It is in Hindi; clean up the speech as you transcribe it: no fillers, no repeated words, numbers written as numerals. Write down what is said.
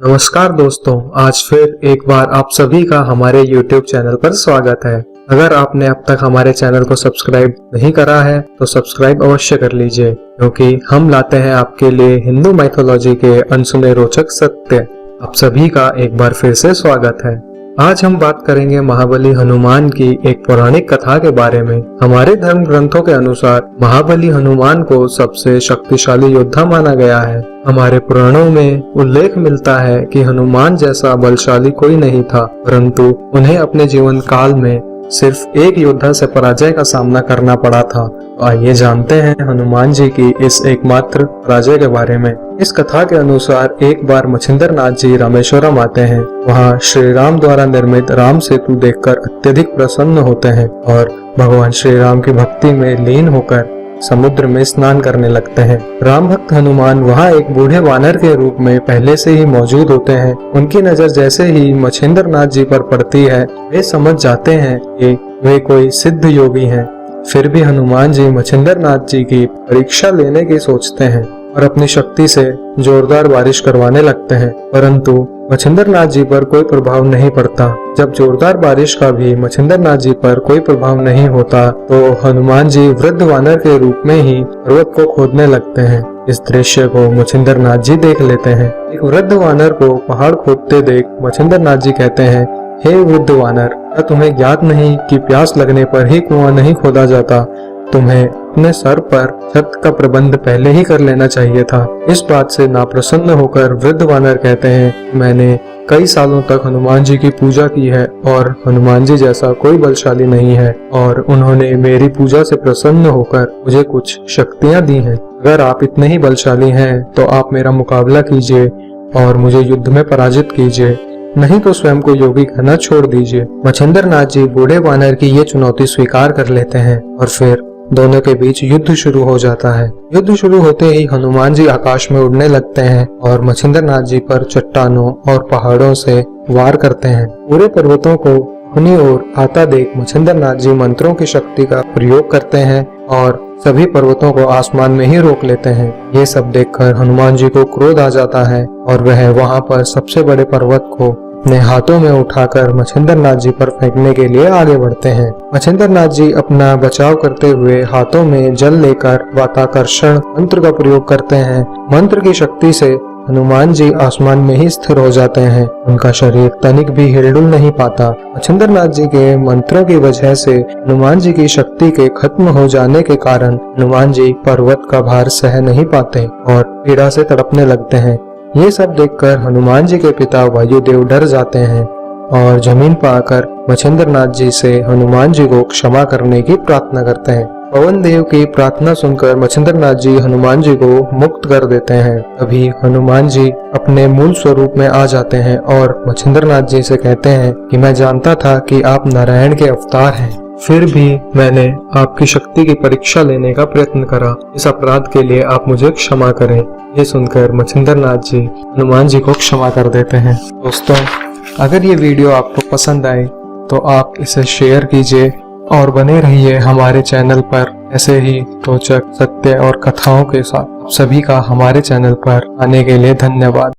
नमस्कार दोस्तों, आज फिर एक बार आप सभी का हमारे YouTube चैनल पर स्वागत है। अगर आपने अब तक हमारे चैनल को सब्सक्राइब नहीं करा है तो सब्सक्राइब अवश्य कर लीजिए, क्योंकि हम लाते हैं आपके लिए हिंदू माइथोलॉजी के अनसुने रोचक सत्य। आप सभी का एक बार फिर से स्वागत है। आज हम बात करेंगे महाबली हनुमान की एक पौराणिक कथा के बारे में। हमारे धर्म ग्रंथों के अनुसार महाबली हनुमान को सबसे शक्तिशाली योद्धा माना गया है। हमारे पुराणों में उल्लेख मिलता है कि हनुमान जैसा बलशाली कोई नहीं था, परंतु उन्हें अपने जीवन काल में सिर्फ एक योद्धा से पराजय का सामना करना पड़ा था। आइए जानते हैं हनुमान जी की इस एकमात्र पराजय के बारे में। इस कथा के अनुसार एक बार मछिंद्र नाथ जी रामेश्वरम आते हैं। वहाँ श्री राम द्वारा निर्मित राम सेतु देखकर अत्यधिक प्रसन्न होते हैं और भगवान श्री राम की भक्ति में लीन होकर समुद्र में स्नान करने लगते हैं। राम भक्त हनुमान वहाँ एक बूढ़े वानर के रूप में पहले से ही मौजूद होते हैं। उनकी नजर जैसे ही मछिंद्र नाथ जी पर पड़ती है, वे समझ जाते हैं कि वे कोई सिद्ध योगी हैं। फिर भी हनुमान जी मछिंद्र नाथ जी की परीक्षा लेने की सोचते हैं और अपनी शक्ति से जोरदार बारिश करवाने लगते हैं, परंतु मछिंद्र नाथ जी पर कोई प्रभाव नहीं पड़ता। जब जोरदार बारिश का भी मछिंद्र नाथ जी पर कोई प्रभाव नहीं होता तो हनुमान जी वृद्ध वानर के रूप में ही पर्वत को खोदने लगते हैं। इस दृश्य को मछिंद्र नाथ जी देख लेते हैं। एक वृद्ध वानर को पहाड़ खोदते देख मछिंद्र नाथ जी कहते हैं, हे वृद्ध वानर, क्या तुम्हें ज्ञात नहीं कि प्यास लगने पर ही कुआं नहीं खोदा जाता? तुम्हें अपने सर पर छत का प्रबंध पहले ही कर लेना चाहिए था। इस बात से नाप्रसन्न होकर वृद्ध वानर कहते हैं, मैंने कई सालों तक हनुमान जी की पूजा की है और हनुमान जी जैसा कोई बलशाली नहीं है और उन्होंने मेरी पूजा से प्रसन्न होकर मुझे कुछ शक्तियां दी हैं। अगर आप इतने ही बलशाली हैं तो आप मेरा मुकाबला कीजिए और मुझे युद्ध में पराजित कीजिए, नहीं तो स्वयं को योगी कहना छोड़ दीजिए। मछिंद्र नाथ जी बूढ़े वानर की ये चुनौती स्वीकार कर लेते हैं और फिर दोनों के बीच युद्ध शुरू हो जाता है। युद्ध शुरू होते ही हनुमान जी आकाश में उड़ने लगते हैं और मछिंद्र नाथ जी पर चट्टानों और पहाड़ों से वार करते हैं। पूरे पर्वतों को अपनी ओर आता देख मछिंद्र नाथ जी मंत्रों की शक्ति का प्रयोग करते हैं और सभी पर्वतों को आसमान में ही रोक लेते हैं। ये सब देखकर हनुमान जी को क्रोध आ जाता है और वह वहाँ पर सबसे बड़े पर्वत को अपने हाथों में उठाकर मछिंद्र नाथ जी पर फेंकने के लिए आगे बढ़ते हैं। मछिंद्र नाथ जी अपना बचाव करते हुए हाथों में जल लेकर वाताकर्षण मंत्र का प्रयोग करते हैं। मंत्र की शक्ति से हनुमान जी आसमान में ही स्थिर हो जाते हैं। उनका शरीर तनिक भी हिलडुल नहीं पाता। मछिंद्र नाथ जी के मंत्रों की वजह से हनुमान जी की शक्ति के खत्म हो जाने के कारण हनुमान जी पर्वत का भार सह नहीं पाते और पीड़ा से तड़पने लगते हैं। ये सब देखकर हनुमान जी के पिता वायुदेव डर जाते हैं और जमीन पर आकर मछिंद्र नाथ जी से हनुमान जी को क्षमा करने की प्रार्थना करते हैं। पवन देव की प्रार्थना सुनकर मछिंद्र नाथ जी हनुमान जी को मुक्त कर देते हैं। तभी हनुमान जी अपने मूल स्वरूप में आ जाते हैं और मछिंद्र नाथ जी से कहते हैं कि मैं जानता था कि आप नारायण के अवतार हैं, फिर भी मैंने आपकी शक्ति की परीक्षा लेने का प्रयत्न करा। इस अपराध के लिए आप मुझे क्षमा करें। ये सुनकर मछिंद्र नाथ जी हनुमान जी को क्षमा कर देते हैं। दोस्तों, अगर ये वीडियो आपको पसंद आए तो आप इसे शेयर कीजिए और बने रहिए हमारे चैनल पर ऐसे ही रोचक सत्य और कथाओं के साथ। सभी का हमारे चैनल पर आने के लिए धन्यवाद।